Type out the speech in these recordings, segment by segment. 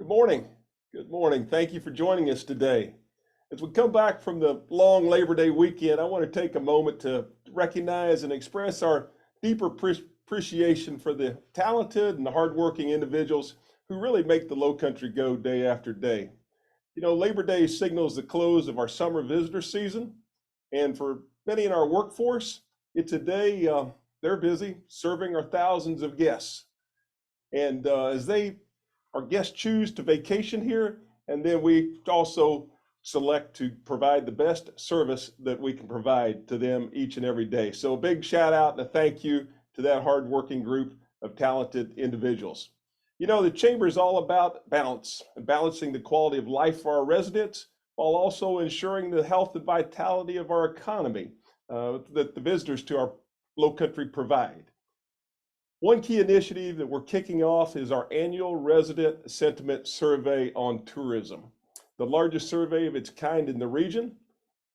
Good morning. Good morning. Thank you for joining us today. As we come back from the long Labor Day weekend, I want to take a moment to recognize and express our deeper appreciation for the talented and hardworking individuals who really make the Lowcountry go day after day. You know, Labor Day signals the close of our summer visitor season, and for many in our workforce, it's a day they're busy serving our thousands of guests. And as our guests choose to vacation here, and then we also select to provide the best service that we can provide to them each and every day. So a big shout out and a thank you to that hardworking group of talented individuals. You know, the Chamber is all about balance and balancing the quality of life for our residents while also ensuring the health and vitality of our economy that the visitors to our Lowcountry provide. One key initiative that we're kicking off is our annual resident sentiment survey on tourism, the largest survey of its kind in the region.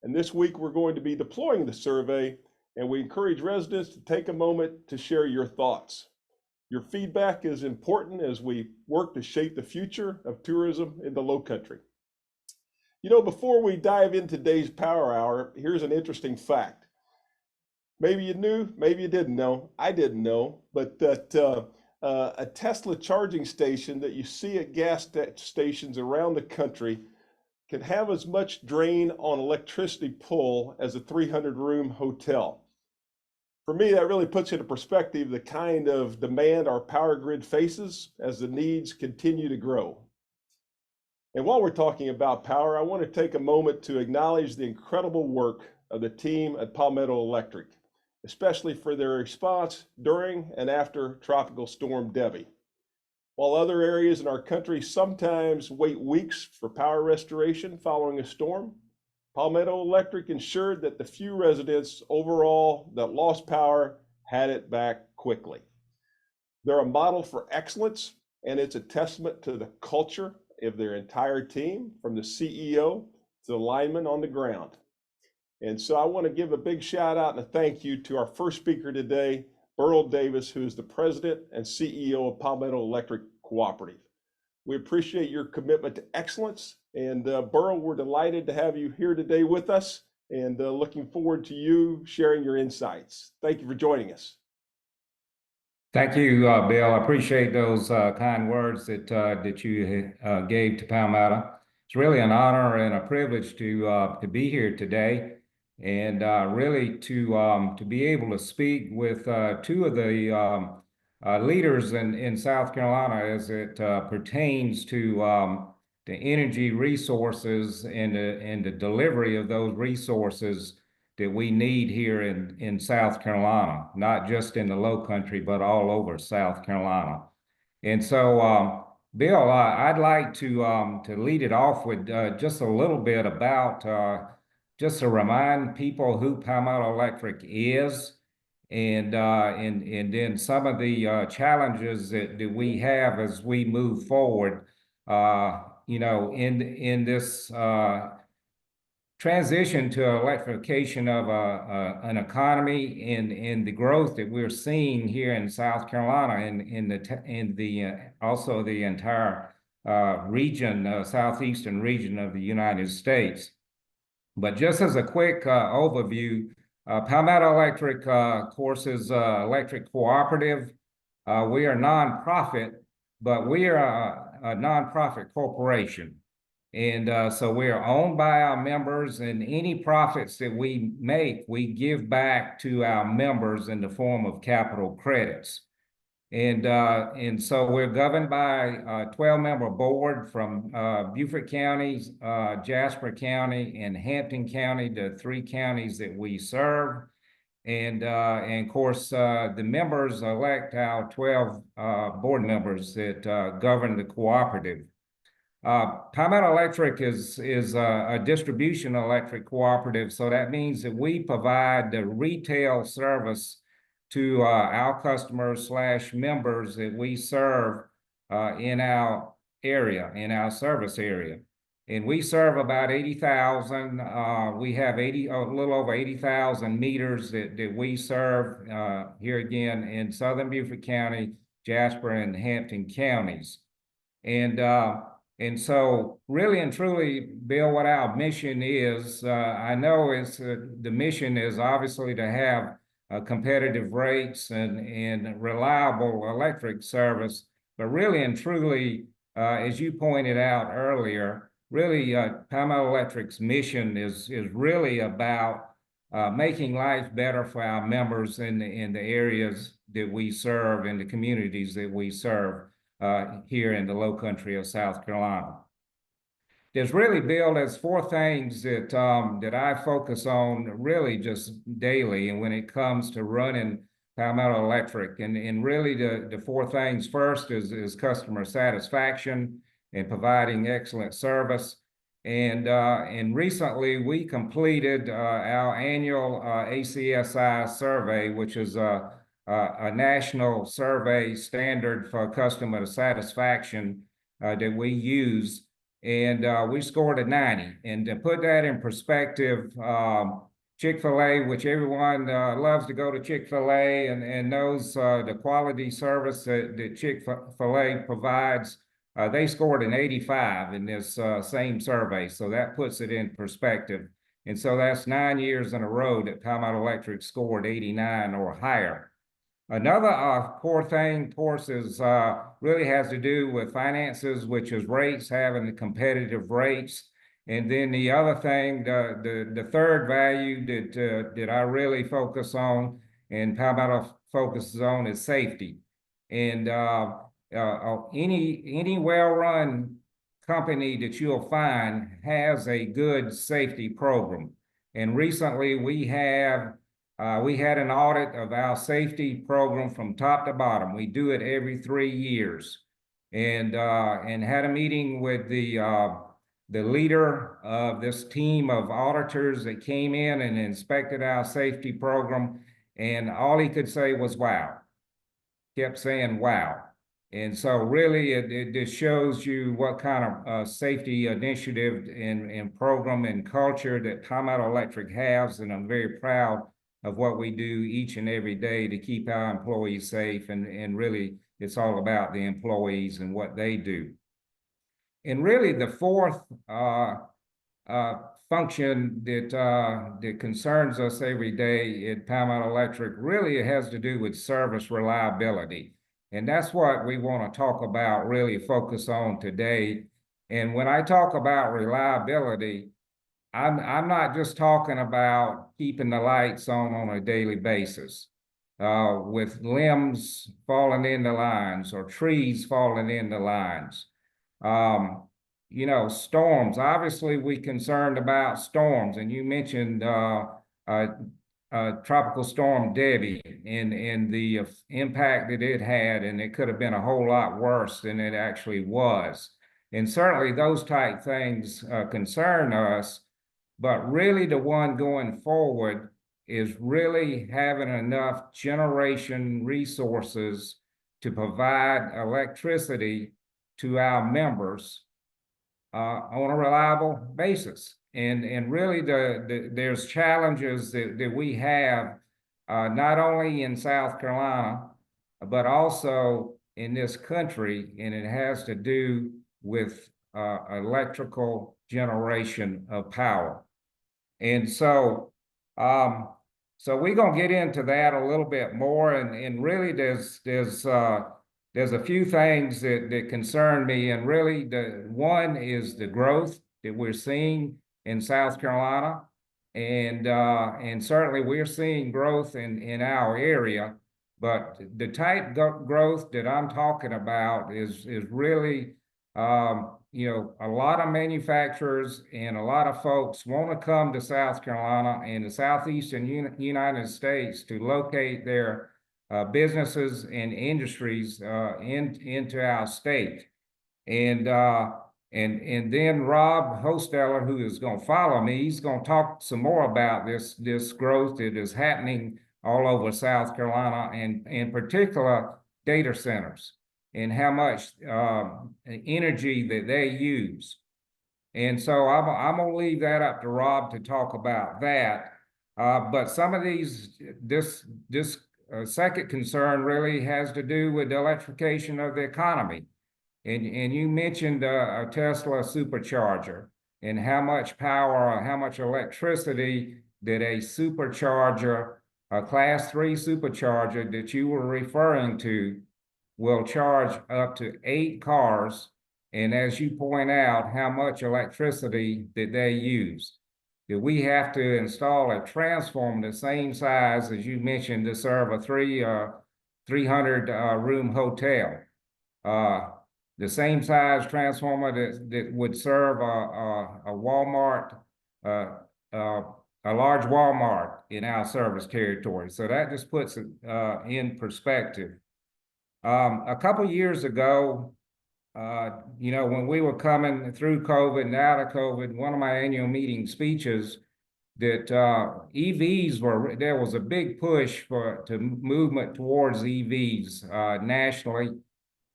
And this week we're going to be deploying the survey, and we encourage residents to take a moment to share your thoughts. Your feedback is important as we work to shape the future of tourism in the Lowcountry. You know, before we dive into today's Power Hour, here's an interesting fact. Maybe you knew, maybe you didn't know. I didn't know, but that a Tesla charging station that you see at gas stations around the country can have as much drain on electricity pull as a 300-room hotel. For me, that really puts into perspective the kind of demand our power grid faces as the needs continue to grow. And while we're talking about power, I want to take a moment to acknowledge the incredible work of the team at Palmetto Electric, especially for their response during and after Tropical Storm Debby. While other areas in our country sometimes wait weeks for power restoration following a storm, Palmetto Electric ensured that the few residents overall that lost power had it back quickly. They're a model for excellence, and it's a testament to the culture of their entire team, from the CEO to the linemen on the ground. And so I want to give a big shout out and a thank you to our first speaker today, Berl Davis, who is the president and CEO of Palmetto Electric Cooperative. We appreciate your commitment to excellence. And Berl, we're delighted to have you here today with us, and looking forward to you sharing your insights. Thank you for joining us. Thank you, Bill. I appreciate those kind words that you gave to Palmetto. It's really an honor and a privilege to be here today, and really to be able to speak with two of the leaders in South Carolina as it pertains to the energy resources and the delivery of those resources that we need here in South Carolina, not just in the Lowcountry, but all over South Carolina. And so, Bill, I'd like to lead it off with just a little bit about just to remind people who Palmetto Electric is, and then some of the challenges that we have as we move forward, you know, in this transition to electrification of an economy, and the growth that we're seeing here in South Carolina, and also the entire region, southeastern region of the United States. But just as a quick overview, Palmetto Electric, of course, is electric cooperative. We are nonprofit, but we are a nonprofit corporation. And so we are owned by our members, and any profits that we make, we give back to our members in the form of capital credits. And so we're governed by a 12-member board from Beaufort County, Jasper County, and Hampton County, the three counties that we serve. And of course, the members elect our 12 board members that govern the cooperative. Palmetto Electric is a distribution electric cooperative, so that means that we provide the retail service to our customers / members that we serve in our area, in our service area. And we serve about 80,000. We have a little over 80,000 meters that we serve here again in Southern Beaufort County, Jasper, and Hampton counties. And And so really and truly, Bill, what our mission is, I know the mission is obviously to have competitive rates and reliable electric service, but really and truly, as you pointed out earlier, really Palmetto Electric's mission is really about making life better for our members in the areas that we serve and the communities that we serve here in the low country of South Carolina. There's really, Bill, there's four things that I focus on really just daily, and when it comes to running Palmetto Electric, and really the four things. First is customer satisfaction and providing excellent service. And recently we completed our annual ACSI survey, which is a national survey standard for customer satisfaction that we use. And we scored a 90. And to put that in perspective, Chick-fil-A, which everyone loves to go to Chick-fil-A and knows the quality service that Chick-fil-A provides, they scored an 85 in this same survey. So that puts it in perspective. And so that's 9 years in a row that Palmetto Electric scored 89 or higher. Another core thing, of course, is really has to do with finances, which is rates, having the competitive rates. And then the other thing, the third value that I really focus on and Palmetto focuses on is safety. And any well-run company that you'll find has a good safety program. And recently we had an audit of our safety program from top to bottom. We do it every 3 years, and had a meeting with the leader of this team of auditors that came in and inspected our safety program, and all he could say was "wow." Kept saying "wow." And so really it just shows you what kind of safety initiative and program and culture that Palmetto Electric has, and I'm very proud of what we do each and every day to keep our employees safe, and really it's all about the employees and what they do. And really the fourth function that concerns us every day at Palmetto Electric really has to do with service reliability. And that's what we want to talk about, really focus on today. And when I talk about reliability, I'm not just talking about keeping the lights on a daily basis, with limbs falling into lines or trees falling into lines. You know, storms. Obviously, we're concerned about storms, and you mentioned Tropical Storm Debbie and the impact that it had, and it could have been a whole lot worse than it actually was. And certainly those type things concern us. But really the one going forward is really having enough generation resources to provide electricity to our members on a reliable basis. And really there's challenges that we have not only in South Carolina, but also in this country, and it has to do with electrical generation of power. And so we're gonna get into that a little bit more, and really there's a few things that concern me, and really the one is the growth that we're seeing in South Carolina, and certainly we're seeing growth in our area, but the type growth that I'm talking about is really you know, a lot of manufacturers and a lot of folks want to come to South Carolina and the southeastern United States to locate their businesses and industries into our state. And then Rob Hochstetler, who is going to follow me, he's going to talk some more about this growth that is happening all over South Carolina, and in particular data centers, and how much energy that they use. And so I'm gonna leave that up to Rob to talk about that. But some of this second concern really has to do with the electrification of the economy. And you mentioned a Tesla supercharger and how much power or how much electricity that a supercharger, a class 3 supercharger that you were referring to, will charge up to 8 cars. And as you point out, how much electricity that they use. That we have to install a transformer the same size as you mentioned to serve a 300 room hotel. The same size transformer that would serve a Walmart, a large Walmart in our service territory. So that just puts it in perspective. A couple years ago, when we were coming through COVID and out of COVID, one of my annual meeting speeches that EVs there was a big push to movement towards EVs nationally.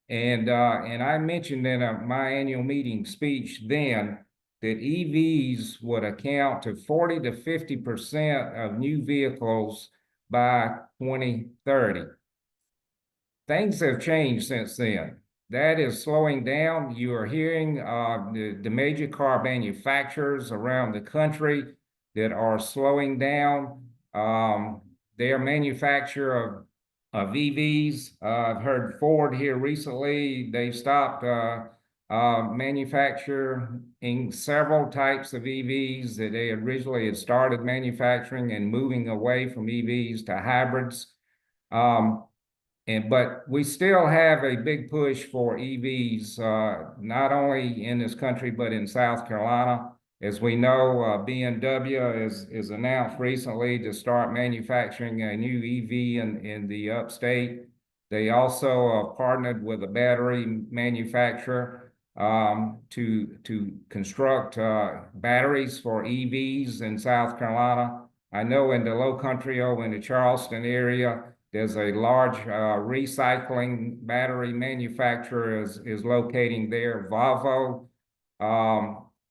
And I mentioned in my annual meeting speech then that EVs would account to 40 to 50% of new vehicles by 2030. Things have changed since then. That is slowing down. You are hearing the major car manufacturers around the country that are slowing down their manufacture of EVs. I've heard Ford here recently, they've stopped manufacturing several types of EVs that they originally had started manufacturing and moving away from EVs to hybrids. But we still have a big push for EVs, not only in this country, but in South Carolina. As we know, BMW is announced recently to start manufacturing a new EV in the upstate. They also partnered with a battery manufacturer to construct batteries for EVs in South Carolina. I know in the Low Country over in the Charleston area, there's a large recycling battery manufacturer is locating there. Volvo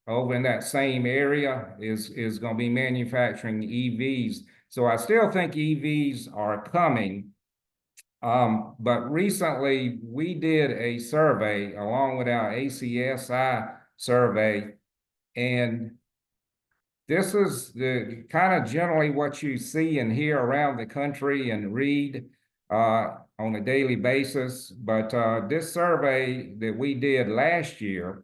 over in that same area is going to be manufacturing EVs. So I still think EVs are coming. But recently we did a survey along with our ACSI survey, and this is the kind of generally what you see and hear around the country and read on a daily basis. But this survey that we did last year,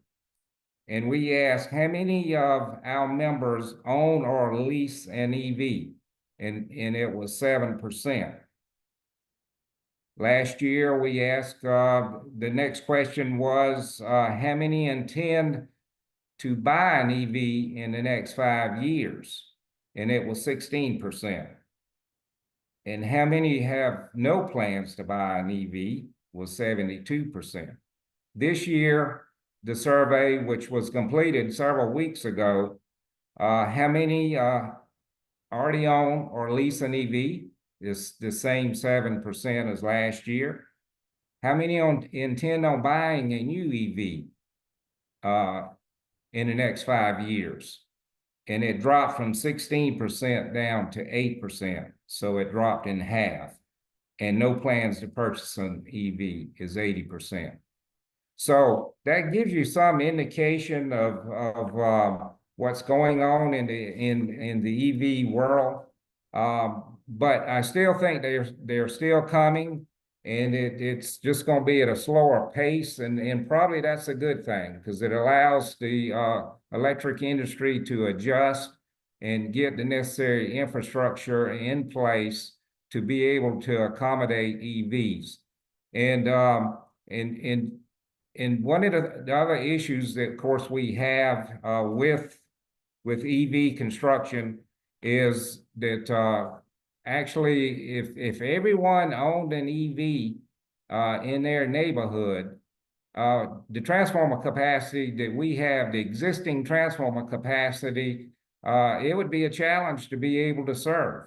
and we asked how many of our members own or lease an EV, and it was 7%. Last year, we asked, the next question was, how many intend to buy an EV in the next 5 years? And it was 16%. And how many have no plans to buy an EV was 72%. This year, the survey, which was completed several weeks ago, how many already own or lease an EV? Is the same 7% as last year. How many intend on buying a new EV in the next 5 years? And it dropped from 16% down to 8%. So it dropped in half. And no plans to purchase an EV is 80%. So that gives you some indication of what's going on in the EV world. But I still think they're still coming, and it's just going to be at a slower pace, and probably that's a good thing because it allows the electric industry to adjust and get the necessary infrastructure in place to be able to accommodate EVs. And one of the other issues that, of course, we have with EV construction is that actually, if everyone owned an EV in their neighborhood, the transformer capacity that we have, the existing transformer capacity, it would be a challenge to be able to serve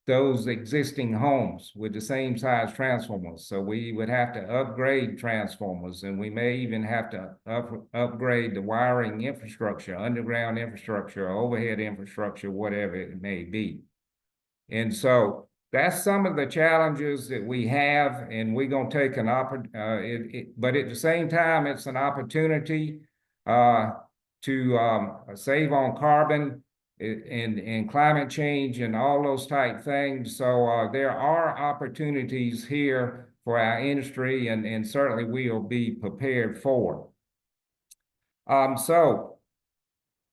those existing homes with the same size transformers. So we would have to upgrade transformers, and we may even have to upgrade the wiring infrastructure, underground infrastructure, overhead infrastructure, whatever it may be. And so that's some of the challenges that we have, and we're going to take an but at the same time, it's an opportunity to save on carbon and climate change and all those type things. So there are opportunities here for our industry, and certainly we will be prepared for. So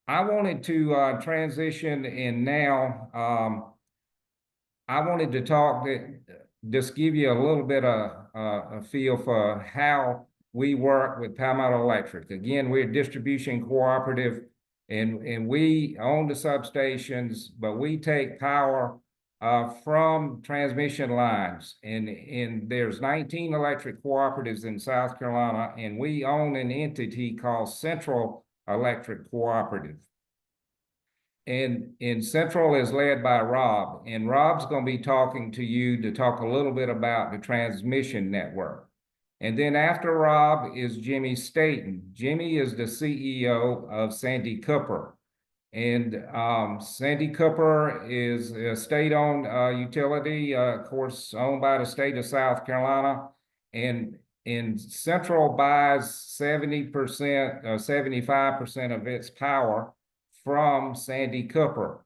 I wanted to transition in now. I wanted to just give you a little bit of a feel for how we work with Palmetto Electric. Again, we're a distribution cooperative, and we own the substations, but we take power from transmission lines. And there's 19 electric cooperatives in South Carolina, and we own an entity called Central Electric Cooperative. And Central is led by Rob, and Rob's going to be talking to you to talk a little bit about the transmission network. And then after Rob is Jimmy Staton. Jimmy is the CEO of Santee Cooper. And Santee Cooper is a state-owned utility, of course, owned by the state of South Carolina. And Central buys 70% or 75% of its power from Santee Cooper.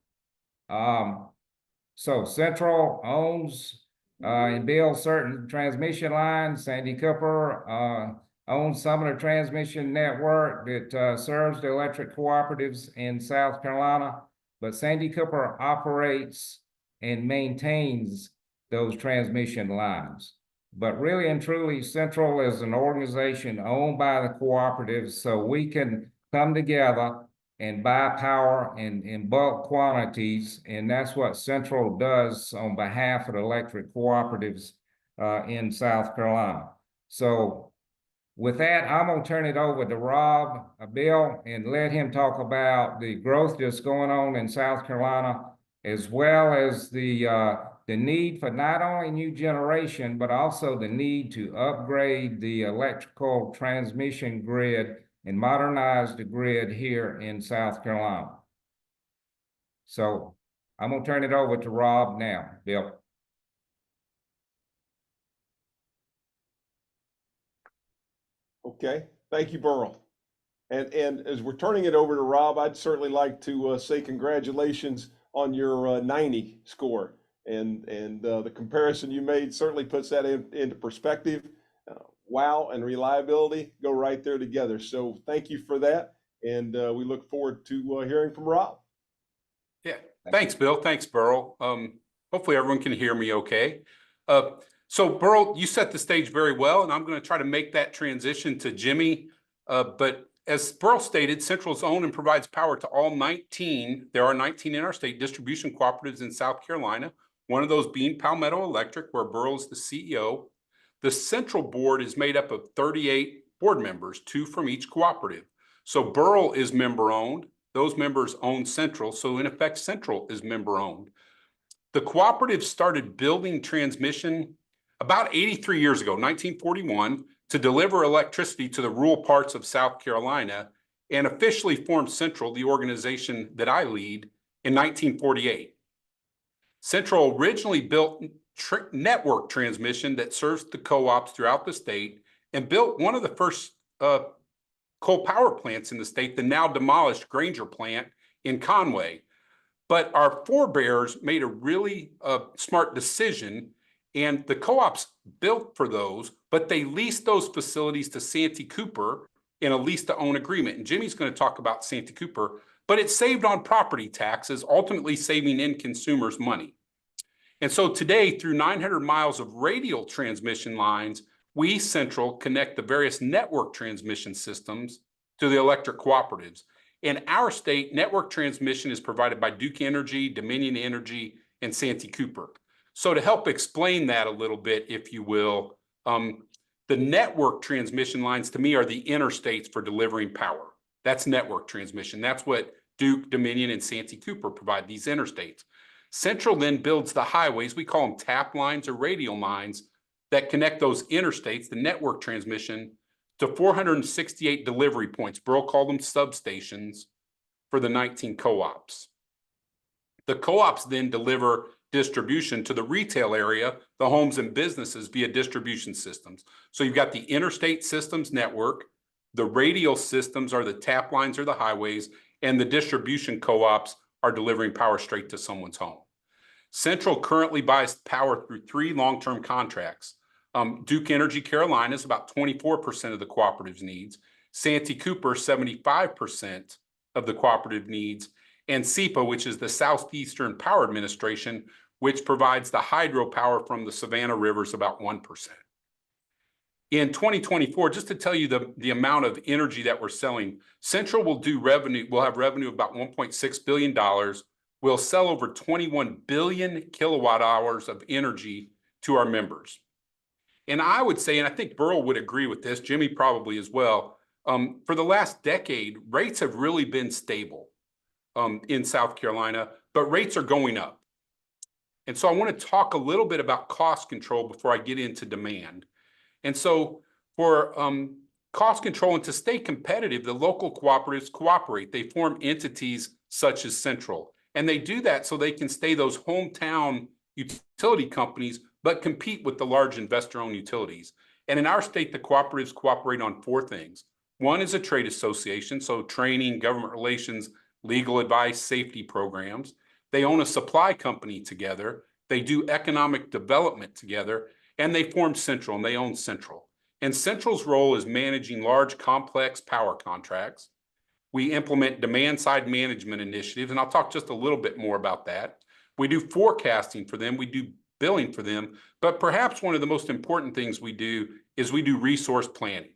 So Central owns and builds certain transmission lines. Santee Cooper owns some of the transmission network that serves the electric cooperatives in South Carolina, but Santee Cooper operates and maintains those transmission lines. But really and truly, Central is an organization owned by the cooperatives, so we can come together and buy power in bulk quantities, and that's what Central does on behalf of the electric cooperatives in South Carolina. So with that, I'm going to turn it over to Rob Bill and let him talk about the growth that's going on in South Carolina, as well as the need for not only new generation, but also the need to upgrade the electrical transmission grid and modernize the grid here in South Carolina. So I'm going to turn it over to Rob now, Bill. Okay, thank you, Berl. And as we're turning it over to Rob, I'd certainly like to say congratulations on your 90 score. And the comparison you made certainly puts that into perspective. Wow and reliability go right there together. So thank you for that. And we look forward to hearing from Rob. Yeah, thanks, Bill. Thanks, Berl. Hopefully everyone can hear me okay. So Berl, you set the stage very well, and I'm going to try to make that transition to Jimmy. But as Berl stated, Central's owned and provides power to all 19. There are 19 in our state distribution cooperatives in South Carolina, one of those being Palmetto Electric, where Berl is the CEO. The Central board is made up of 38 board members, 2 from each cooperative. So Berl is member-owned. Those members own Central, so in effect, Central is member-owned. The cooperative started building transmission about 83 years ago, 1941, to deliver electricity to the rural parts of South Carolina, and officially formed Central, the organization that I lead, in 1948. Central originally built network transmission that serves the co-ops throughout the state, and built one of the first coal power plants in the state, the now demolished Granger plant in Conway. But our forebears made a really smart decision, and the co-ops built for those, but they leased those facilities to Santee Cooper in a lease-to-own agreement. And Jimmy's going to talk about Santee Cooper, but it saved on property taxes, ultimately saving end consumers money. And so today, through 900 miles of radial transmission lines, we, Central, connect the various network transmission systems to the electric cooperatives. In our state, network transmission is provided by Duke Energy, Dominion Energy, and Santee Cooper. So to help explain that a little bit, if you will, the network transmission lines to me are the interstates for delivering power. That's network transmission. That's what Duke, Dominion, and Santee Cooper provide, these interstates. Central then builds the highways, we call them tap lines or radial lines, that connect those interstates, the network transmission, to 468 delivery points. Berl called them substations for the 19 co-ops. The co-ops then deliver distribution to the retail area, the homes and businesses via distribution systems. So you've got the interstate systems network, the radial systems are the tap lines or the highways, and the distribution co-ops are delivering power straight to someone's home. Central currently buys power through 3 long-term contracts. Duke Energy Carolina is about 24% of the cooperative's needs, Santee Cooper 75% of the cooperative needs, and SEPA, which is the Southeastern Power Administration, which provides the hydropower from the Savannah Rivers, about 1%. In 2024, just to tell you the amount of energy that we're selling, Central will have revenue of about $1.6 billion. We'll sell over 21 billion kilowatt hours of energy to our members. And I would say, and I think Berl would agree with this, Jimmy probably as well, for the last decade, rates have really been stable in South Carolina, but rates are going up. And so I want to talk a little bit about cost control before I get into demand. And so for cost control and to stay competitive, the local cooperatives cooperate. They form entities such as Central. And they do that so they can stay those hometown utility companies, but compete with the large investor-owned utilities. And in our state, the cooperatives cooperate on 4 things. One is a trade association, so training, government relations, legal advice, safety programs. They own a supply company together. They do economic development together, and they form Central, and they own Central. And Central's role is managing large, complex power contracts. We implement demand-side management initiatives, and I'll talk just a little bit more about that. We do forecasting for them. We do billing for them. But perhaps one of the most important things we do is we do resource planning.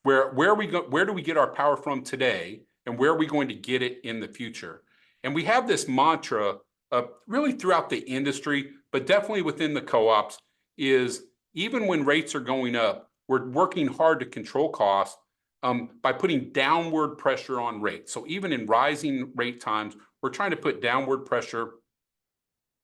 Where do we get our power from today, and where are we going to get it in the future? And we have this mantra really throughout the industry, but definitely within the co-ops, is even when rates are going up, we're working hard to control costs by putting downward pressure on rates. So even in rising rate times, we're trying to put downward pressure,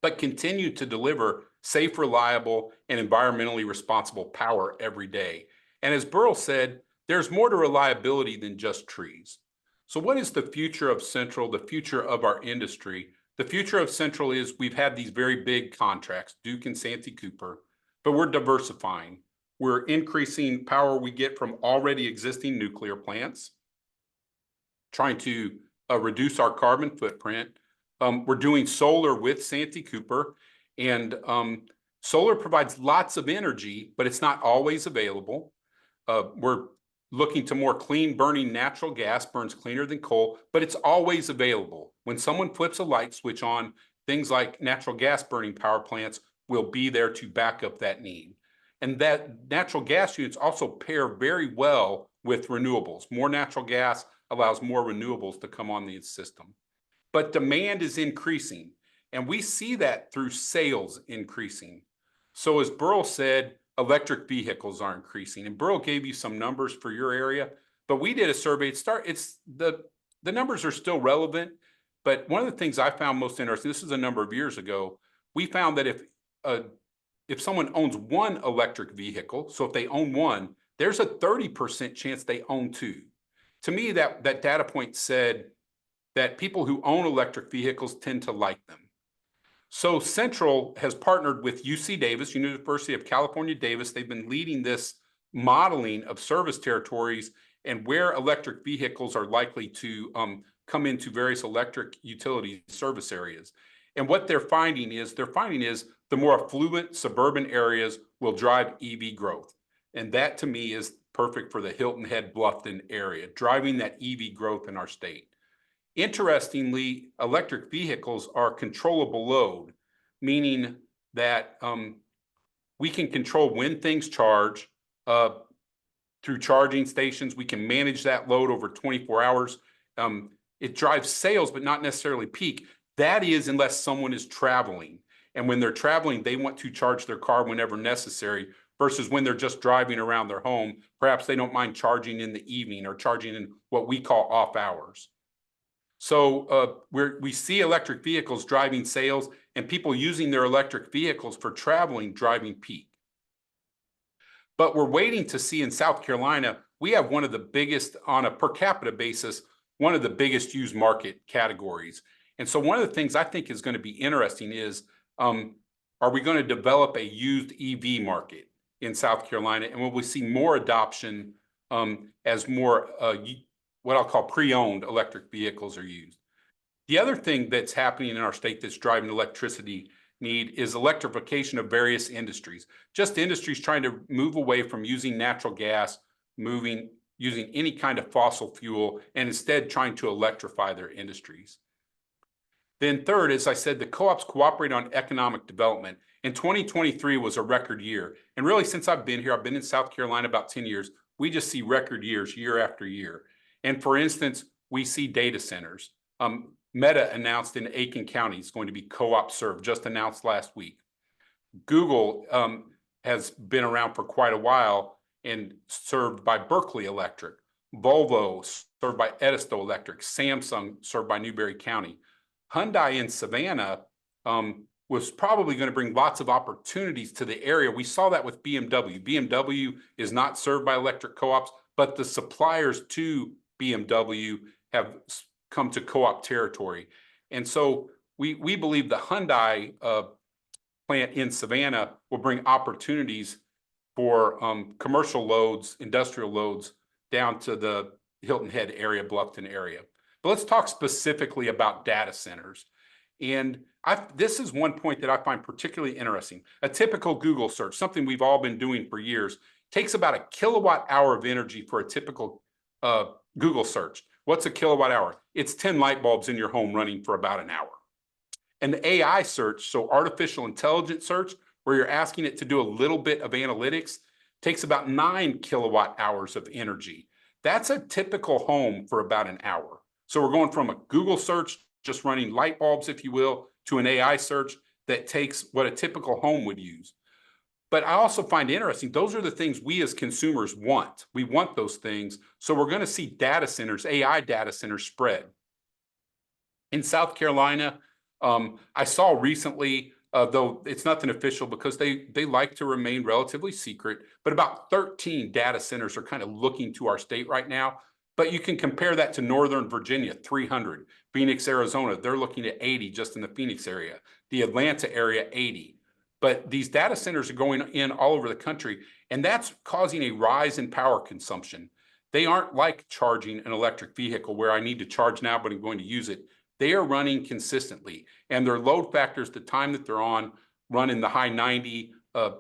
but continue to deliver safe, reliable, and environmentally responsible power every day. And as Berl said, there's more to reliability than just trees. So what is the future of Central, the future of our industry? The future of Central is we've had these very big contracts, Duke and Santee Cooper, but we're diversifying. We're increasing power we get from already existing nuclear plants, trying to reduce our carbon footprint. We're doing solar with Santee Cooper, and solar provides lots of energy, but it's not always available. We're looking to more clean burning natural gas, burns cleaner than coal, but it's always available. When someone flips a light switch on, things like natural gas burning power plants will be there to back up that need. And that natural gas units also pair very well with renewables. More natural gas allows more renewables to come on the system. But demand is increasing, and we see that through sales increasing. So as Berl said, electric vehicles are increasing, and Berl gave you some numbers for your area, but we did a survey. The numbers are still relevant, but one of the things I found most interesting, this is a number of years ago, we found that if someone owns 1 electric vehicle, so if they own 1, there's a 30% chance they own 2. To me, that data point said that people who own electric vehicles tend to like them. So Central has partnered with UC Davis, University of California, Davis. They've been leading this modeling of service territories and where electric vehicles are likely to come into various electric utility service areas. And what they're finding is the more affluent suburban areas will drive EV growth. And that to me is perfect for the Hilton Head Bluffton area, driving that EV growth in our state. Interestingly, electric vehicles are controllable load, meaning that we can control when things charge through charging stations. We can manage that load over 24 hours. It drives sales, but not necessarily peak. That is, unless someone is traveling. And when they're traveling, they want to charge their car whenever necessary, versus when they're just driving around their home. Perhaps they don't mind charging in the evening or charging in what we call off hours. So we see electric vehicles driving sales and people using their electric vehicles for traveling, driving peak. But we're waiting to see in South Carolina, we have one of the biggest, on a per capita basis, one of the biggest used market categories. And so one of the things I think is going to be interesting is Are we going to develop a used EV market in South Carolina? And will we see more adoption as more what I'll call pre-owned electric vehicles are used? The other thing that's happening in our state that's driving electricity need is electrification of various industries. Just industries trying to move away from using natural gas, using any kind of fossil fuel, and instead trying to electrify their industries. Then third, as I said, the co-ops cooperate on economic development. And 2023 was a record year. And really, since I've been here, I've been in South Carolina about 10 years, we just see record years year after year. And for instance, we see data centers. Meta announced in Aiken County is going to be co-op served, just announced last week. Google has been around for quite a while and served by Berkeley Electric. Volvo served by Edisto Electric. Samsung served by Newberry County. Hyundai in Savannah was probably going to bring lots of opportunities to the area. We saw that with BMW. BMW is not served by electric co-ops, but the suppliers to BMW have come to co-op territory. And so we believe the Hyundai plant in Savannah will bring opportunities for commercial loads, industrial loads down to the Hilton Head area, Bluffton area. But let's talk specifically about data centers. And this is one point that I find particularly interesting. A typical Google search, something we've all been doing for years, takes about a kilowatt hour of energy for a typical Google search. What's a kilowatt hour? It's 10 light bulbs in your home running for about an hour. And the AI search, so artificial intelligence search, where you're asking it to do a little bit of analytics, takes about 9 kilowatt hours of energy. That's a typical home for about an hour. So we're going from a Google search, just running light bulbs, if you will, to an AI search that takes what a typical home would use. But I also find interesting, those are the things we as consumers want. We want those things. So we're going to see data centers, AI data centers spread. In South Carolina, I saw recently, though it's nothing official because they like to remain relatively secret, but about 13 data centers are kind of looking to our state right now. But you can compare that to Northern Virginia, 300. Phoenix, Arizona, they're looking at 80 just in the Phoenix area. The Atlanta area, 80. But these data centers are going in all over the country, and that's causing a rise in power consumption. They aren't like charging an electric vehicle where I need to charge now, but I'm going to use it. They are running consistently, and their load factors, the time that they're on, run in the high 90,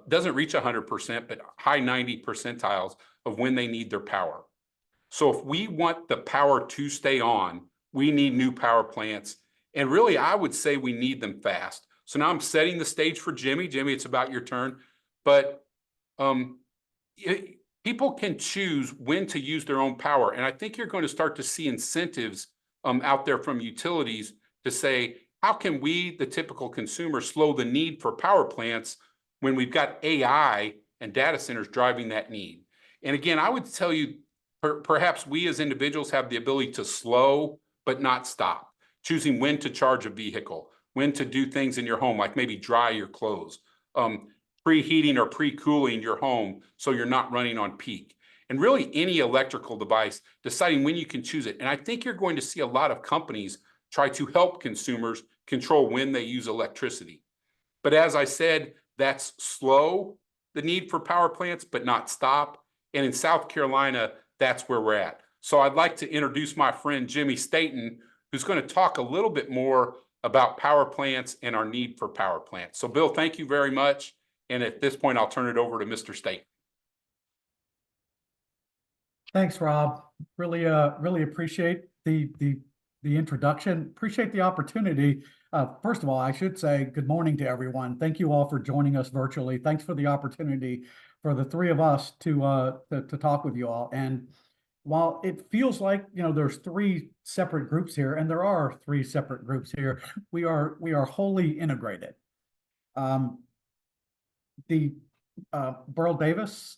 doesn't reach 100%, but high 90 percentiles of when they need their power. So if we want the power to stay on, we need new power plants. And really, I would say we need them fast. So now I'm setting the stage for Jimmy. Jimmy, it's about your turn. But people can choose when to use their own power. And I think you're going to start to see incentives out there from utilities to say, how can we, the typical consumer, slow the need for power plants when we've got AI and data centers driving that need? And again, I would tell you, perhaps we as individuals have the ability to slow but not stop, choosing when to charge a vehicle, when to do things in your home, like maybe dry your clothes, preheating or pre-cooling your home so you're not running on peak. And really any electrical device, deciding when you can choose it. And I think you're going to see a lot of companies try to help consumers control when they use electricity. But as I said, that's slow the need for power plants, but not stop. And in South Carolina, that's where we're at. So I'd like to introduce my friend Jimmy Staton, who's going to talk a little bit more about power plants and our need for power plants. So Bill, thank you very much. And at this point, I'll turn it over to Mr. Staton. Thanks, Rob. Really appreciate the introduction. Appreciate the opportunity. First of all, I should say good morning to everyone. Thank you all for joining us virtually. Thanks for the opportunity for the three of us to talk with you all. And while it feels like there's three separate groups here, and there are three separate groups here, we are wholly integrated. Berl Davis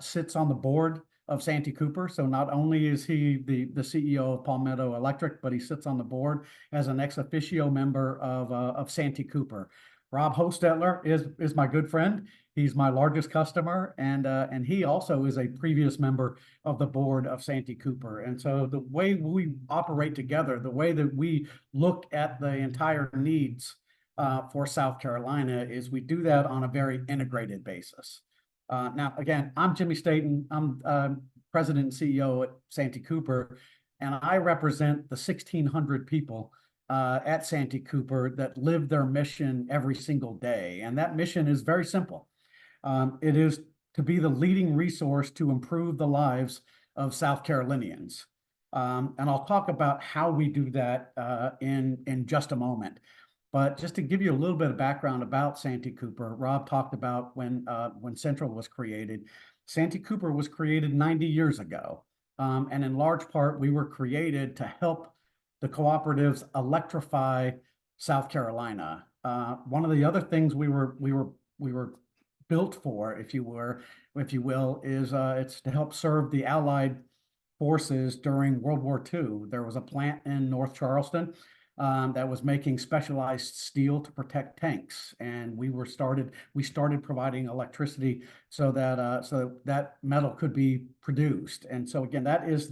sits on the board of Santee Cooper. So not only is he the CEO of Palmetto Electric, but he sits on the board as an ex officio member of Santee Cooper. Rob Hochstetler is my good friend. He's my largest customer, and he also is a previous member of the board of Santee Cooper. And so the way we operate together, the way that we look at the entire needs for South Carolina is we do that on a very integrated basis. Now, again, I'm Jimmy Staton. I'm President and CEO at Santee Cooper, and I represent the 1,600 people at Santee Cooper that live their mission every single day. And that mission is very simple. It is to be the leading resource to improve the lives of South Carolinians. And I'll talk about how we do that in just a moment. But just to give you a little bit of background about Santee Cooper, Rob talked about when Central was created. Santee Cooper was created 90 years ago. And in large part, we were created to help the cooperatives electrify South Carolina. One of the other things we were built for, if you will, is it's to help serve the Allied forces during World War II. There was a plant in North Charleston that was making specialized steel to protect tanks, and we started providing electricity so that metal could be produced. And so again, that's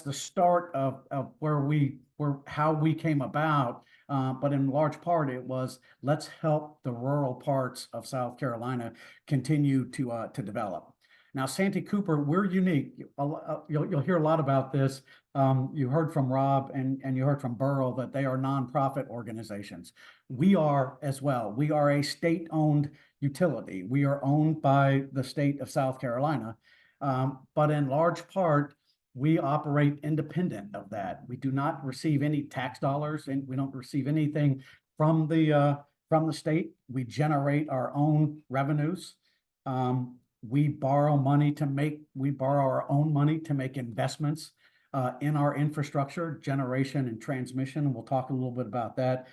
the start of how we came about. But in large part, it was let's help the rural parts of South Carolina continue to develop. Now, Santee Cooper, we're unique. You'll hear a lot about this. You heard from Rob and you heard from Berl that they are nonprofit organizations. We are as well. We are a state-owned utility. We are owned by the state of South Carolina, but in large part, we operate independent of that. We do not receive any tax dollars, and we don't receive anything from the state. We generate our own revenues. We borrow our own money to make investments in our infrastructure, generation and transmission. We'll talk a little bit about that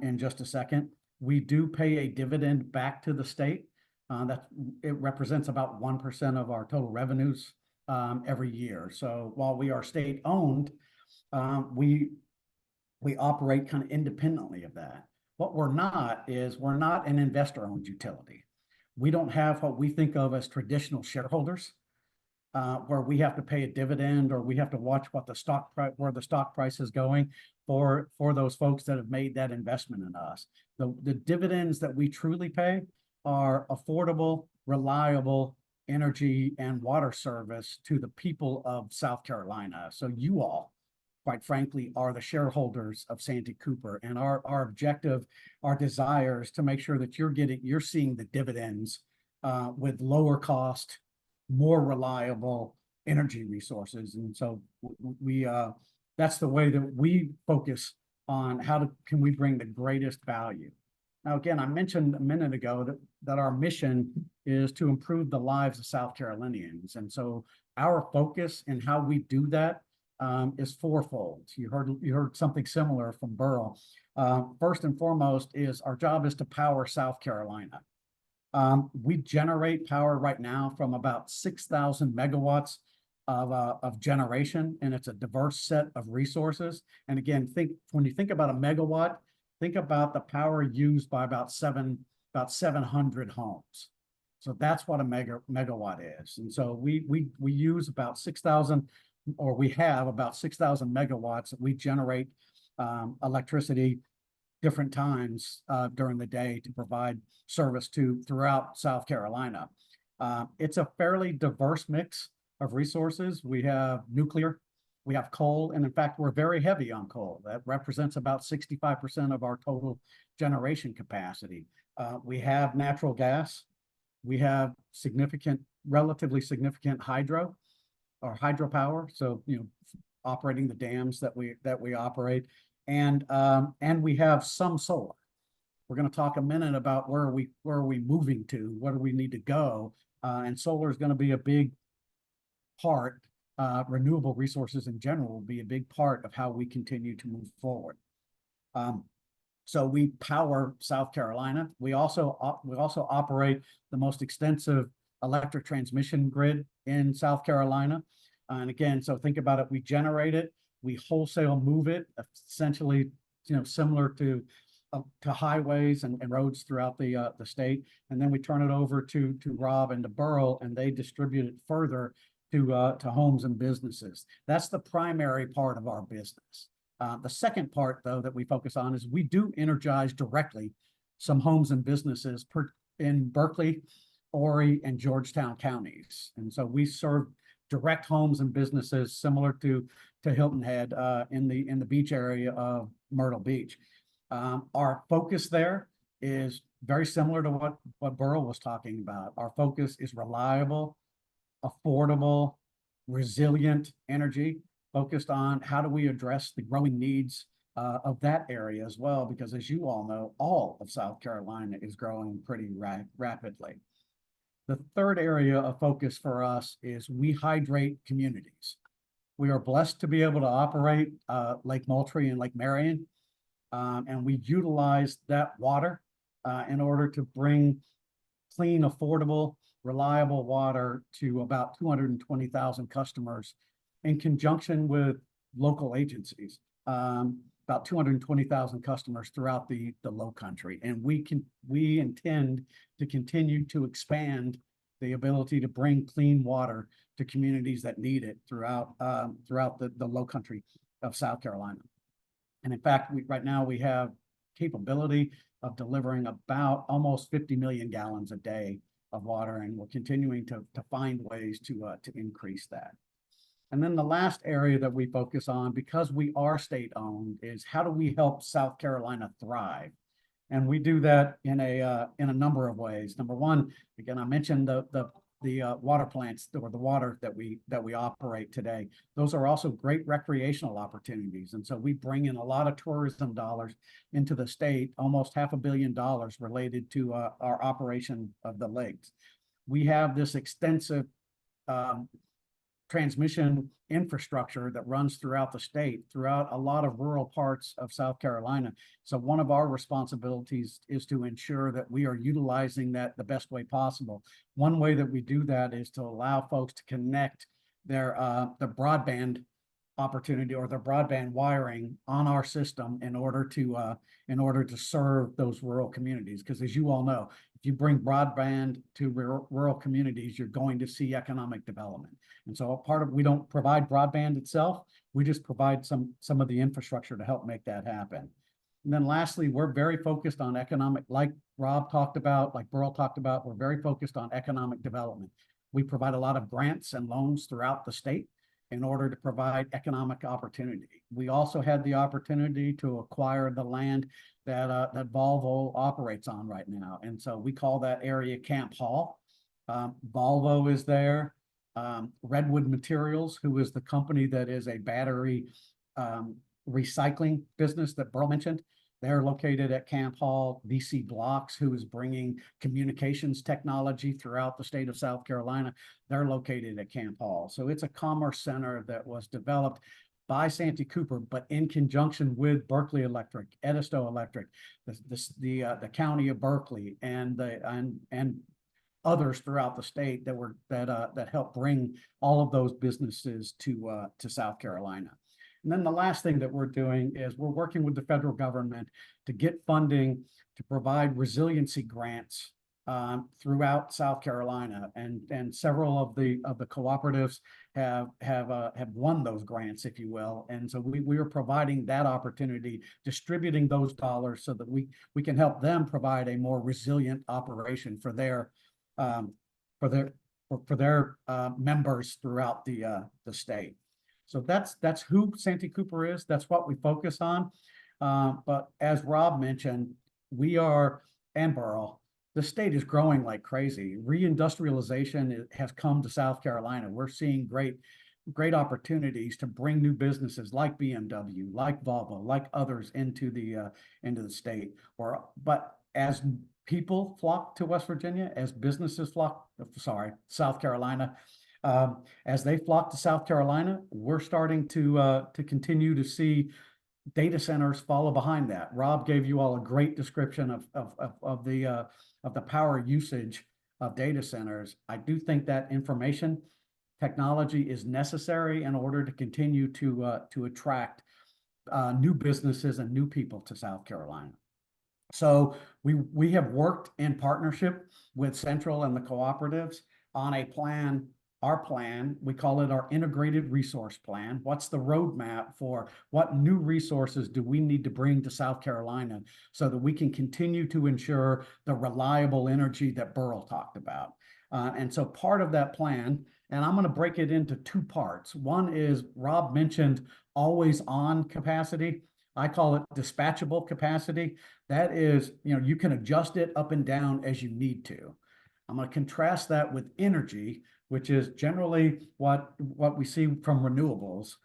in just a second. We do pay a dividend back to the state. It represents about 1% of our total revenues every year. So while we are state-owned, we operate kind of independently of that. What we're not an investor-owned utility. We don't have what we think of as traditional shareholders, where we have to pay a dividend or we have to watch where the stock price is going for those folks that have made that investment in us. The dividends that we truly pay are affordable, reliable energy and water service to the people of South Carolina. So you all, quite frankly, are the shareholders of Santee Cooper, and our objective, our desire is to make sure that you're seeing the dividends with lower cost, more reliable energy resources. And so that's the way that we focus on can we bring the greatest value. Now, again, I mentioned a minute ago that our mission is to improve the lives of South Carolinians. And so our focus and how we do that is fourfold. You heard something similar from Berl. First and foremost is our job is to power South Carolina. We generate power right now from about 6,000 megawatts of generation, and it's a diverse set of resources. And again, when you think about a megawatt, think about the power used by about 700 homes. So that's what a megawatt is. And so we use about 6,000, or we have about 6,000 megawatts that we generate electricity different times during the day to provide service throughout South Carolina. It's a fairly diverse mix of resources. We have nuclear, we have coal, and in fact, we're very heavy on coal. That represents about 65% of our total generation capacity. We have natural gas. We have relatively significant hydro or hydropower. So, operating the dams that we operate, and we have some solar. We're going to talk a minute about where are we moving to, where do we need to go, and solar is going to be a big part. Renewable resources in general will be a big part of how we continue to move forward. So we power South Carolina. We also operate the most extensive electric transmission grid in South Carolina. And again, so think about it, we generate it, we wholesale move it, essentially, similar to highways and roads throughout the state. And then we turn it over to Rob and to Berl, and they distribute it further to homes and businesses. That's the primary part of our business. The second part, though, that we focus on is we do energize directly some homes and businesses in Berkeley, Horry, and Georgetown counties. And so we serve direct homes and businesses similar to Hilton Head in the beach area of Myrtle Beach. Our focus there is very similar to what Berl was talking about. Our focus is reliable, affordable, resilient energy, focused on how do we address the growing needs of that area as well, because as you all know, all of South Carolina is growing pretty rapidly. The third area of focus for us is we hydrate communities. We are blessed to be able to operate Lake Moultrie and Lake Marion, and we utilize that water in order to bring clean, affordable, reliable water to about 220,000 customers in conjunction with local agencies, about 220,000 customers throughout the low country. And we intend to continue to expand the ability to bring clean water to communities that need it throughout the low country of South Carolina. And in fact, right now we have capability of delivering about almost 50 million gallons a day of water, and we're continuing to find ways to increase that. And then the last area that we focus on, because we are state-owned, is how do we help South Carolina thrive? And we do that in a number of ways. Number one, again, I mentioned the water plants or the water that we operate today. Those are also great recreational opportunities, and so we bring in a lot of tourism dollars into the state, almost $500 million related to our operation of the lakes. We have this extensive transmission infrastructure that runs throughout the state, throughout a lot of rural parts of South Carolina. So one of our responsibilities is to ensure that we are utilizing that the best way possible. One way that we do that is to allow folks to connect their broadband opportunity or their broadband wiring on our system in order to serve those rural communities. Because as you all know, if you bring broadband to rural communities, you're going to see economic development. And so we don't provide broadband itself, we just provide some of the infrastructure to help make that happen. And then lastly, we're very focused on economic, like Rob talked about, like Berl talked about, we're very focused on economic development. We provide a lot of grants and loans throughout the state in order to provide economic opportunity. We also had the opportunity to acquire the land that Volvo operates on right now. And so we call that area Camp Hall. Volvo is there. Redwood Materials, who is the company that is a battery recycling business that Berl mentioned, they're located at Camp Hall. VC Blocks, who is bringing communications technology throughout the state of South Carolina, they're located at Camp Hall. So it's a commerce center that was developed by Santee Cooper, but in conjunction with Berl Electric, Edisto Electric, the county of Berkeley, and others throughout the state that helped bring all of those businesses to South Carolina. And then the last thing that we're doing is we're working with the federal government to get funding to provide resiliency grants throughout South Carolina, and several of the cooperatives have won those grants, if you will. And so we are providing that opportunity, distributing those dollars so that we can help them provide a more resilient operation for their members throughout the state. So that's who Santee Cooper is. That's what we focus on. But as Rob mentioned, and Berl, the state is growing like crazy. Reindustrialization has come to South Carolina. We're seeing great opportunities to bring new businesses like BMW, like Volvo, like others into the state. But as people flock to West Virginia, as businesses South Carolina, as they flock to South Carolina, we're starting to continue to see data centers follow behind that. Rob gave you all a great description of the power usage of data centers. I do think that information technology is necessary in order to continue to attract new businesses and new people to South Carolina. So we have worked in partnership with Central and the cooperatives on a plan our plan. We call it our integrated resource plan. What's the roadmap for what new resources do we need to bring to South Carolina so that we can continue to ensure the reliable energy that Berl talked about? And so part of that plan, and I'm going to break it into two parts. One is Rob mentioned always on capacity. I call it dispatchable capacity. That is, you can adjust it up and down as you need to. I'm going to contrast that with energy, which is generally what we see from renewables,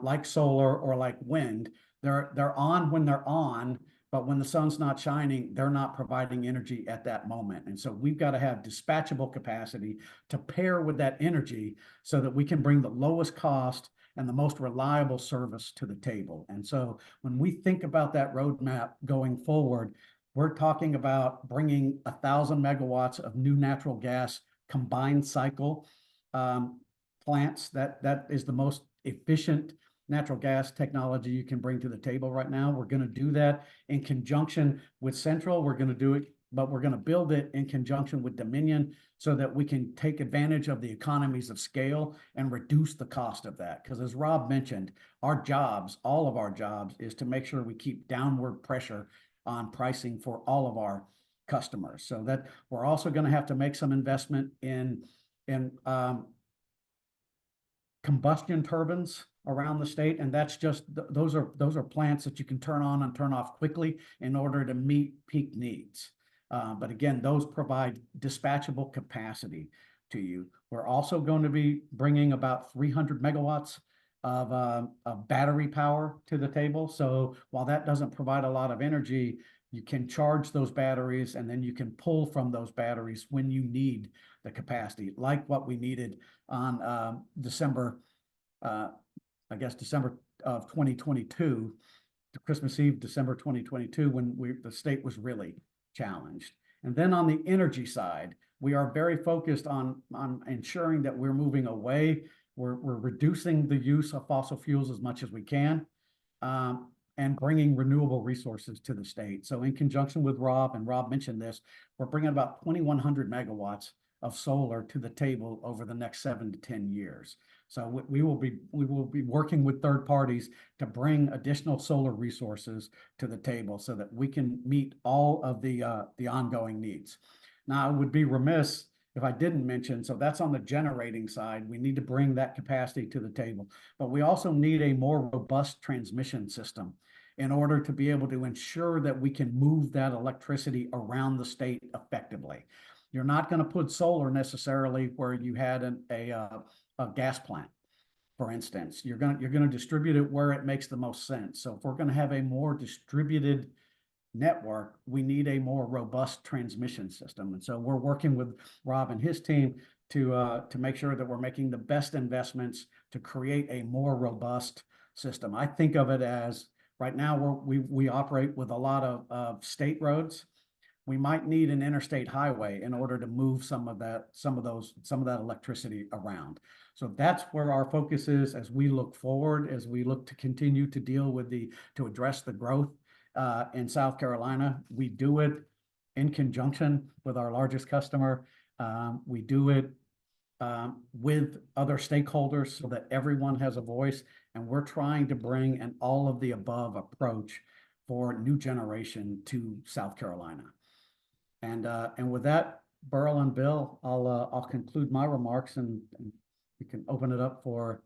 like solar or like wind. They're on when they're on, but when the sun's not shining, they're not providing energy at that moment. And so we've got to have dispatchable capacity to pair with that energy so that we can bring the lowest cost and the most reliable service to the table. And so when we think about that roadmap going forward, we're talking about bringing 1,000 megawatts of new natural gas combined cycle plants. That is the most efficient natural gas technology you can bring to the table right now. We're going to do that in conjunction with Central. We're going to do it, but we're going to build it in conjunction with Dominion so that we can take advantage of the economies of scale and reduce the cost of that. Because as Rob mentioned, our jobs, all of our jobs, is to make sure we keep downward pressure on pricing for all of our customers. So that we're also going to have to make some investment in combustion turbines around the state, and that's just those are plants that you can turn on and turn off quickly in order to meet peak needs. But again, those provide dispatchable capacity to you. We're also going to be bringing about 300 megawatts of battery power to the table. So while that doesn't provide a lot of energy, you can charge those batteries and then you can pull from those batteries when you need the capacity, like what we needed on December of 2022, Christmas Eve, December 2022, when the state was really challenged. And then on the energy side, we are very focused on ensuring that we're moving away. We're reducing the use of fossil fuels as much as we can, and bringing renewable resources to the state. So in conjunction with Rob, and Rob mentioned this, we're bringing about 2,100 megawatts of solar to the table over the next 7 to 10 years. So we will be working with third parties to bring additional solar resources to the table so that we can meet all of the ongoing needs. Now, I would be remiss if I didn't mention, so that's on the generating side. We need to bring that capacity to the table, but we also need a more robust transmission system in order to be able to ensure that we can move that electricity around the state effectively. You're not going to put solar necessarily where you had a gas plant, for instance. You're going to distribute it where it makes the most sense. So if we're going to have a more distributed network, we need a more robust transmission system. And so we're working with Rob and his team to make sure that we're making the best investments to create a more robust system. I think of it as right now we operate with a lot of state roads. We might need an interstate highway in order to move some of that electricity around. So that's where our focus is as we look forward, as we look to continue to deal with to address the growth in South Carolina. We do it in conjunction with our largest customer. We do it with other stakeholders so that everyone has a voice, and we're trying to bring an all of the above approach for new generation to South Carolina. And with that, Berl and Bill, I'll conclude my remarks, and we can open it up for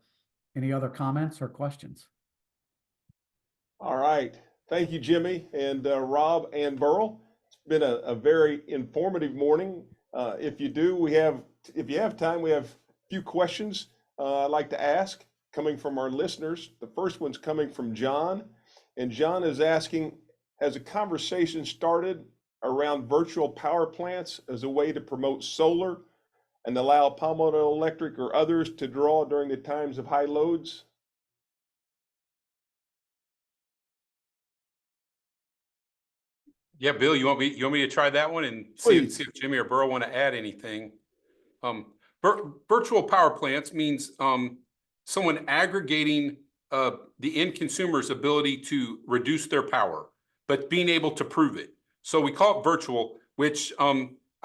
any other comments or questions. All right. Thank you, Jimmy and Rob and Berl. It's been a very informative morning. If you have time, we have a few questions I'd like to ask coming from our listeners. The first one's coming from John, and John is asking, has a conversation started around virtual power plants as a way to promote solar and allow Palmetto Electric or others to draw during the times of high loads? Yeah, Bill, you want me to try that one and see if Jimmy or Berl want to add anything? Virtual power plants means someone aggregating the end consumer's ability to reduce their power, but being able to prove it. So we call it virtual, which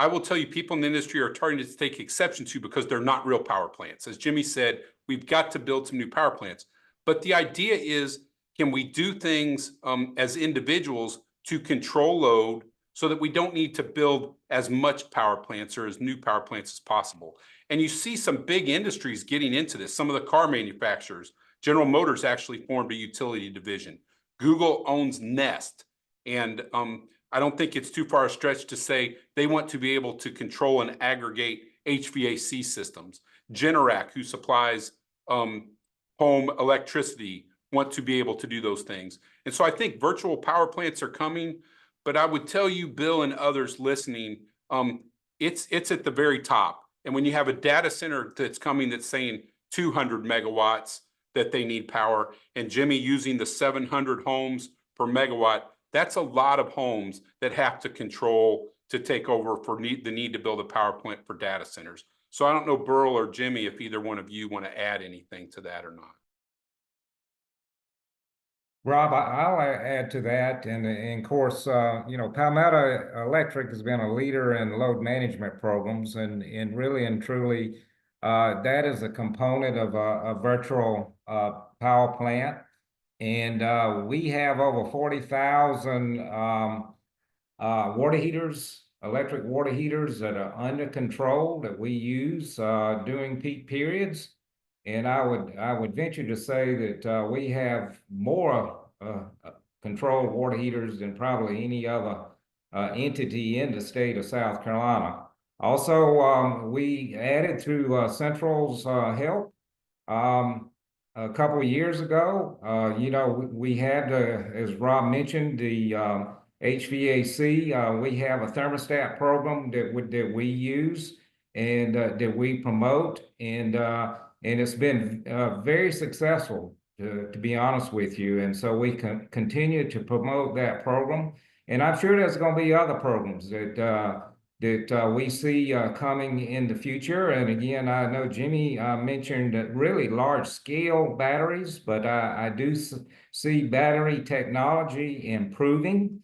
I will tell you, people in the industry are starting to take exception to because they're not real power plants. As Jimmy said, we've got to build some new power plants. But the idea is, can we do things as individuals to control load so that we don't need to build as much power plants or as new power plants as possible? And you see some big industries getting into this. Some of the car manufacturers, General Motors actually formed a utility division. Google owns Nest. And I don't think it's too far a stretch to say they want to be able to control and aggregate HVAC systems. Generac, who supplies home electricity, want to be able to do those things. And so I think virtual power plants are coming, but I would tell you, Bill and others listening, it's at the very top. And when you have a data center that's coming that's saying 200 megawatts that they need power, and Jimmy using the 700 homes per megawatt, that's a lot of homes that have to control to take over for the need to build a power plant for data centers. So I don't know, Berl or Jimmy, if either one of you want to add anything to that or not. Rob, I'll add to that. And of course, Palmetto Electric has been a leader in load management programs, and really and truly, that is a component of a virtual power plant. And we have over 40,000 water heaters, electric water heaters that are under control that we use during peak periods. And I would venture to say that we have more controlled water heaters than probably any other entity in the state of South Carolina. Also, we added through Central's help a couple of years ago. We had, as Rob mentioned, the HVAC. We have a thermostat program that we use and that we promote, and it's been very successful, to be honest with you. And so we can continue to promote that program. And I'm sure there's going to be other programs that we see coming in the future. And again, I know Jimmy mentioned really large scale batteries, but I do see battery technology improving.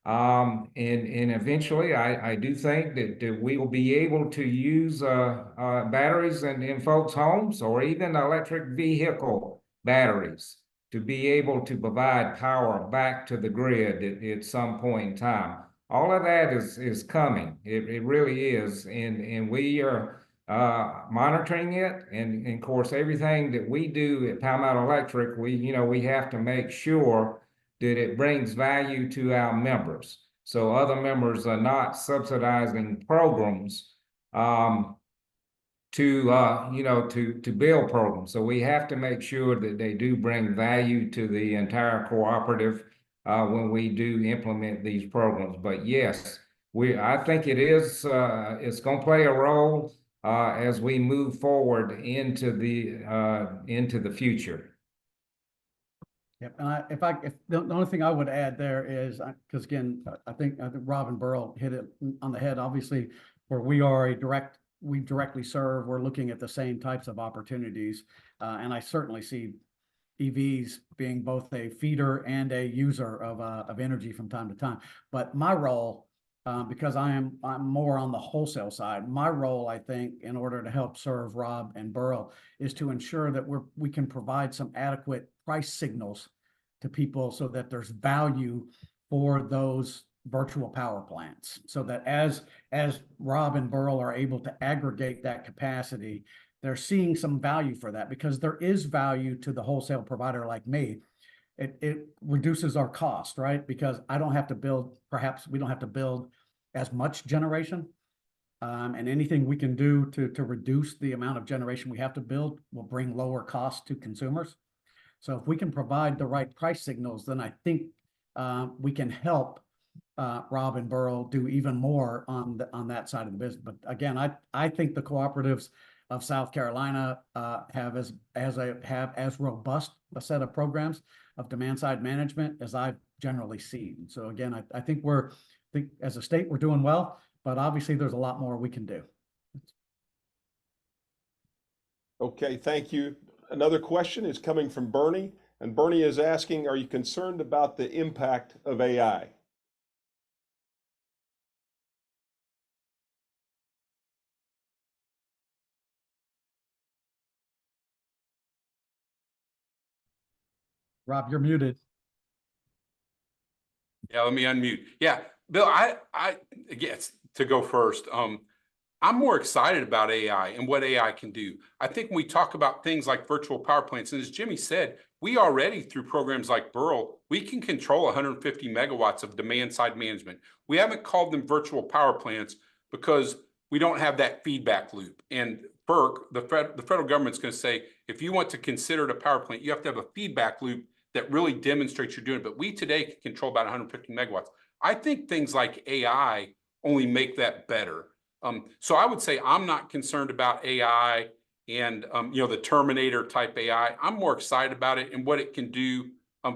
And eventually, I do think that we will be able to use batteries in folks' homes, or even electric vehicle batteries, to be able to provide power back to the grid at some point in time. All of that is coming. It really is, and we are monitoring it. And of course, everything that we do at Palmetto Electric, we have to make sure that it brings value to our members. So other members are not subsidizing programs to build programs. So we have to make sure that they do bring value to the entire cooperative when we do implement these programs. But yes, I think it's going to play a role as we move forward into the future. Yep. And if the only thing I would add there is, because again, I think Rob and Berl hit it on the head. Obviously, where we are we directly serve, we're looking at the same types of opportunities. And I certainly see EVs being both a feeder and a user of energy from time to time. But my role, because I'm more on the wholesale side, my role, I think, in order to help serve Rob and Berl, is to ensure that we can provide some adequate price signals to people so that there's value for those virtual power plants, so that as Rob and Berl are able to aggregate that capacity, they're seeing some value for that, because there is value to the wholesale provider like me. It reduces our cost, right? Because I don't have to build, perhaps we don't have to build as much generation. And anything we can do to reduce the amount of generation we have to build will bring lower costs to consumers. So if we can provide the right price signals, then I think we can help Rob and Berl do even more on that side of the business. But again, I think the cooperatives of South Carolina have as robust a set of programs of demand side management as I've generally seen. So again, I think as a state we're doing well, but obviously there's a lot more we can do. Okay, thank you. Another question is coming from Bernie, and Bernie is asking, are you concerned about the impact of AI? Rob, you're muted. Yeah, let me unmute. Yeah, Bill, I guess to go first, I'm more excited about AI and what AI can do. I think when we talk about things like virtual power plants, and as Jimmy said, we already, through programs like Berl, we can control 150 megawatts of demand side management. We haven't called them virtual power plants because we don't have that feedback loop. And FERC, the federal government's going to say, if you want to consider it a power plant, you have to have a feedback loop that really demonstrates you're doing it. But we today can control about 150 megawatts. I think things like AI only make that better. So I would say I'm not concerned about AI and the Terminator type AI. I'm more excited about it and what it can do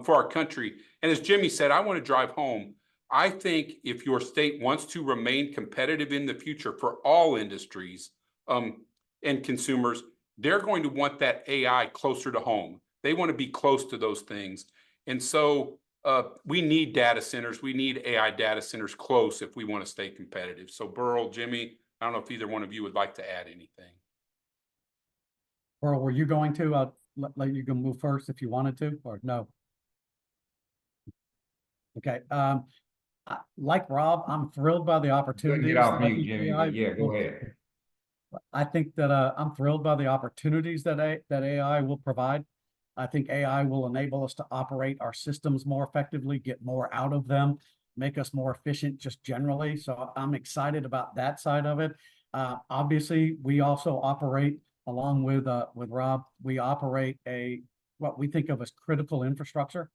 for our country. And as Jimmy said, I want to drive home. I think if your state wants to remain competitive in the future for all industries and consumers, they're going to want that AI closer to home. They want to be close to those things. And so we need data centers. We need AI data centers close if we want to stay competitive. So Berl, Jimmy, I don't know if either one of you would like to add anything. Berl, were you going to? I'll let you go move first if you wanted to, or no? Okay. Like Rob, I'm thrilled by the opportunities. Get off mute, Jimmy, but yeah, go ahead. I think that I'm thrilled by the opportunities that AI will provide. I think AI will enable us to operate our systems more effectively, get more out of them, make us more efficient just generally. So I'm excited about that side of it. Obviously, we also operate along with Rob. We operate what we think of as critical infrastructure.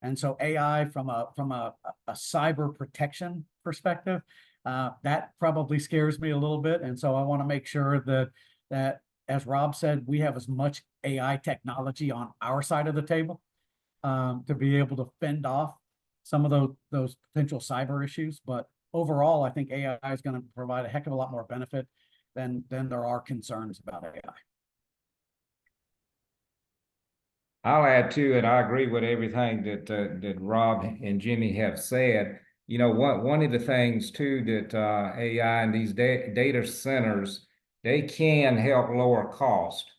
And so AI from a cyber protection perspective, that probably scares me a little bit. And so I want to make sure that as Rob said, we have as much AI technology on our side of the table to be able to fend off some of those potential cyber issues. But overall, I think AI is going to provide a heck of a lot more benefit than there are concerns about AI. I'll add to it. I agree with everything that Rob and Jimmy have said. You know, one of the things too that AI and these data centers, they can help lower cost,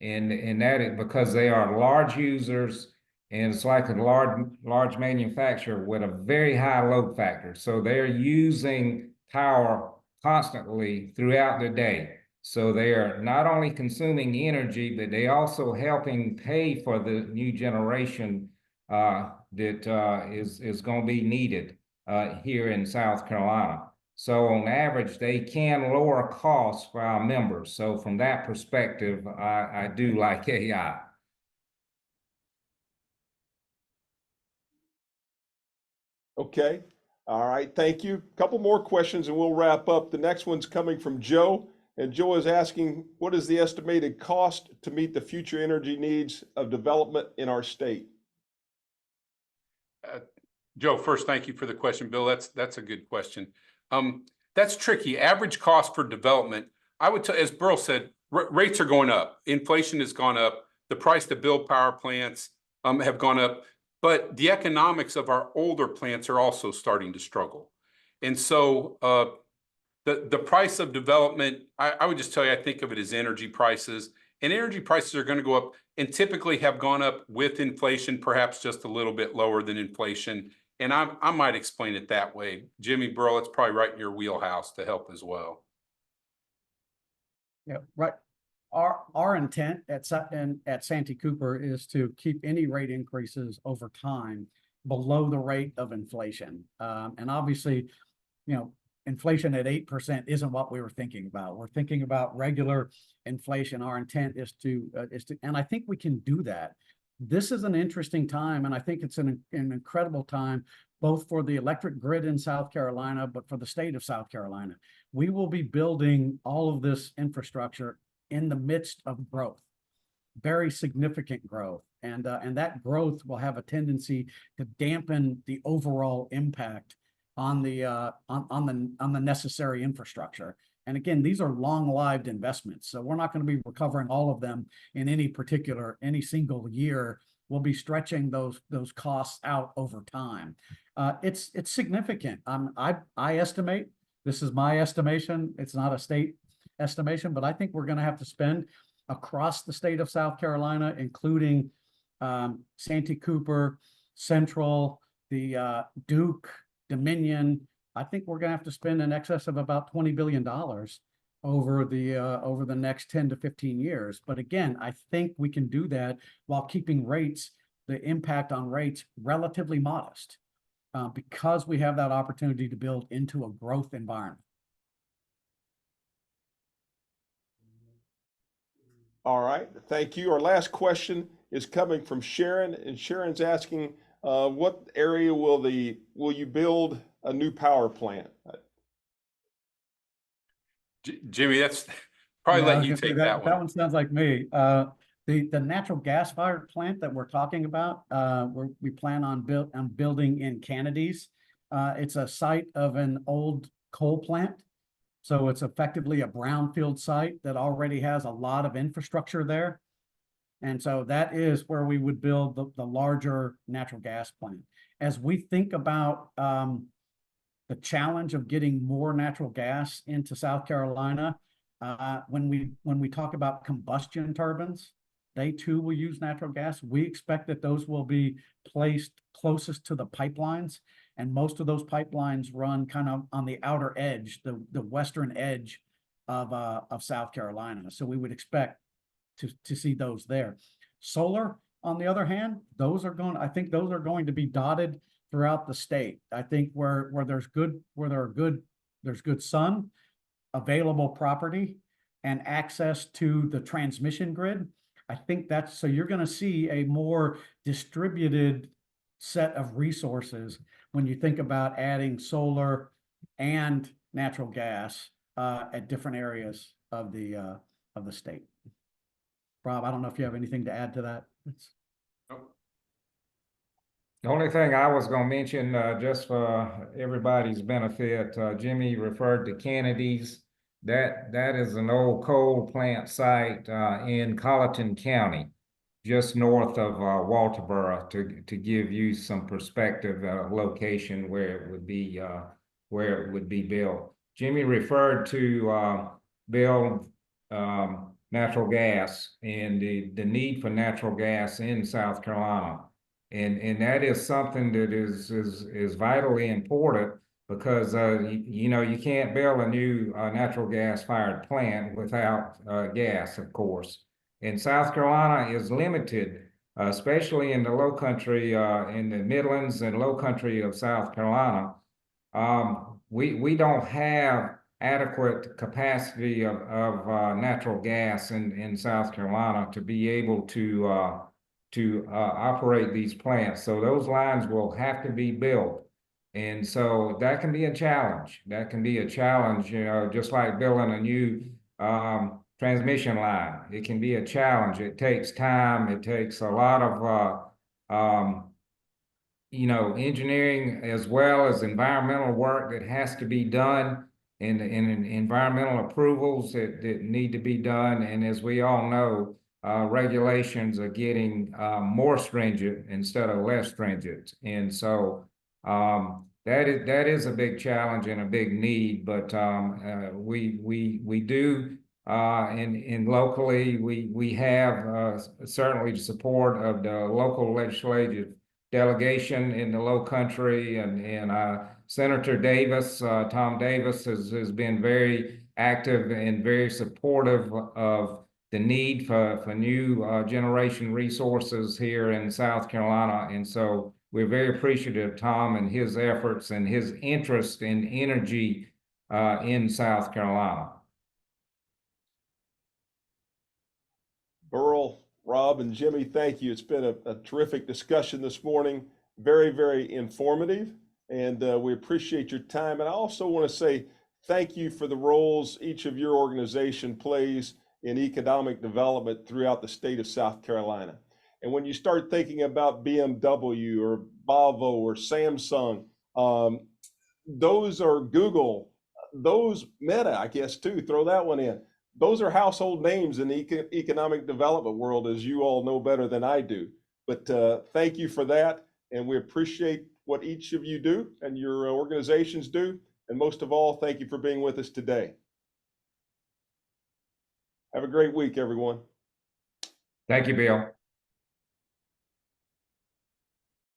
and that is because they are large users, and it's like a large manufacturer with a very high load factor. So they're using power constantly throughout the day. So they are not only consuming energy, but they also helping pay for the new generation that is going to be needed here in South Carolina. So on average, they can lower costs for our members. So from that perspective, I do like AI. Okay. All right. Thank you. A couple more questions and we'll wrap up. The next one's coming from Joe. And Joe is asking, what is the estimated cost to meet the future energy needs of development in our state? Joe, first, thank you for the question, Bill. That's a good question. That's tricky. Average cost for development, I would tell, as Berl said, rates are going up. Inflation has gone up. The price to build power plants have gone up. But the economics of our older plants are also starting to struggle. And so the price of development, I would just tell you, I think of it as energy prices. And energy prices are going to go up and typically have gone up with inflation, perhaps just a little bit lower than inflation. And I might explain it that way. Jimmy, Berl, it's probably right in your wheelhouse to help as well. Yeah, right. Our intent at Santee Cooper is to keep any rate increases over time below the rate of inflation. And obviously, you know, inflation at 8% isn't what we were thinking about. We're thinking about regular inflation. Our intent is to, and I think we can do that. This is an interesting time, and I think it's an incredible time, both for the electric grid in South Carolina, but for the state of South Carolina. We will be building all of this infrastructure in the midst of growth, very significant growth. And that growth will have a tendency to dampen the overall impact on the necessary infrastructure. And again, these are long-lived investments, so we're not going to be recovering all of them in any single year. We'll be stretching those costs out over time. It's significant. I estimate, this is my estimation, it's not a state estimation, but I think we're going to have to spend across the state of South Carolina, including Santee Cooper, Central, the Duke, Dominion. I think we're going to have to spend in excess of about $20 billion over the next 10 to 15 years. But again, I think we can do that while keeping rates, the impact on rates, relatively modest, because we have that opportunity to build into a growth environment. All right, thank you. Our last question is coming from Sharon, and Sharon's asking, what area will you build a new power plant? Jimmy, that's probably Yeah, I let was you gonna say take that one. That one sounds like me. The natural gas fired plant that we're talking about, we plan on building in Kennedy's. It's a site of an old coal plant. So it's effectively a brownfield site that already has a lot of infrastructure there. And so that is where we would build the larger natural gas plant. As we think about the challenge of getting more natural gas into South Carolina, when we talk about combustion turbines, they too will use natural gas. We expect that those will be placed closest to the pipelines, and most of those pipelines run kind of on the outer edge, the western edge of South Carolina. So we would expect to see those there. Solar, on the other hand, I think those are going to be dotted throughout the state. I think where there's good sun, available property, and access to the transmission grid. I think so you're going to see a more distributed set of resources when you think about adding solar and natural gas at different areas of the state. Rob, I don't know if you have anything to add to that. The only thing I was going to mention, just for everybody's benefit, Jimmy referred to Kennedy's. That is an old coal plant site in Colleton County, just north of Walterboro, to give you some perspective, location where it would be built. Jimmy referred to build natural gas and the need for natural gas in South Carolina. And that is something that is vitally important, because you can't build a new natural gas fired plant without gas, of course. And South Carolina is limited, especially in the low country, in the Midlands and low country of South Carolina. We don't have adequate capacity of natural gas in South Carolina to be able to operate these plants. So those lines will have to be built. And so that can be a challenge. That can be a challenge, just like building a new transmission line. It can be a challenge. It takes time. It takes a lot of, engineering as well as environmental work that has to be done, and environmental approvals that need to be done. And as we all know, regulations are getting more stringent instead of less stringent. And so that is a big challenge and a big need, but we do, and locally, we have certainly the support of the local legislative delegation in the low country, and Senator Davis, Tom Davis, has been very active and very supportive of the need for new generation resources here in South Carolina. And so we're very appreciative of Tom and his efforts and his interest in energy in South Carolina. Berl, Rob, and Jimmy, thank you. It's been a terrific discussion this morning. Very, very informative, and we appreciate your time. And I also want to say thank you for the roles each of your organization plays in economic development throughout the state of South Carolina. And when you start thinking about BMW or Volvo or Samsung, those are Google, those Meta, I guess, too, throw that one in. Those are household names in the economic development world, as you all know better than I do. But thank you for that. And we appreciate what each of you do and your organizations do. And most of all, thank you for being with us today. Have a great week, everyone. Thank you, Bill.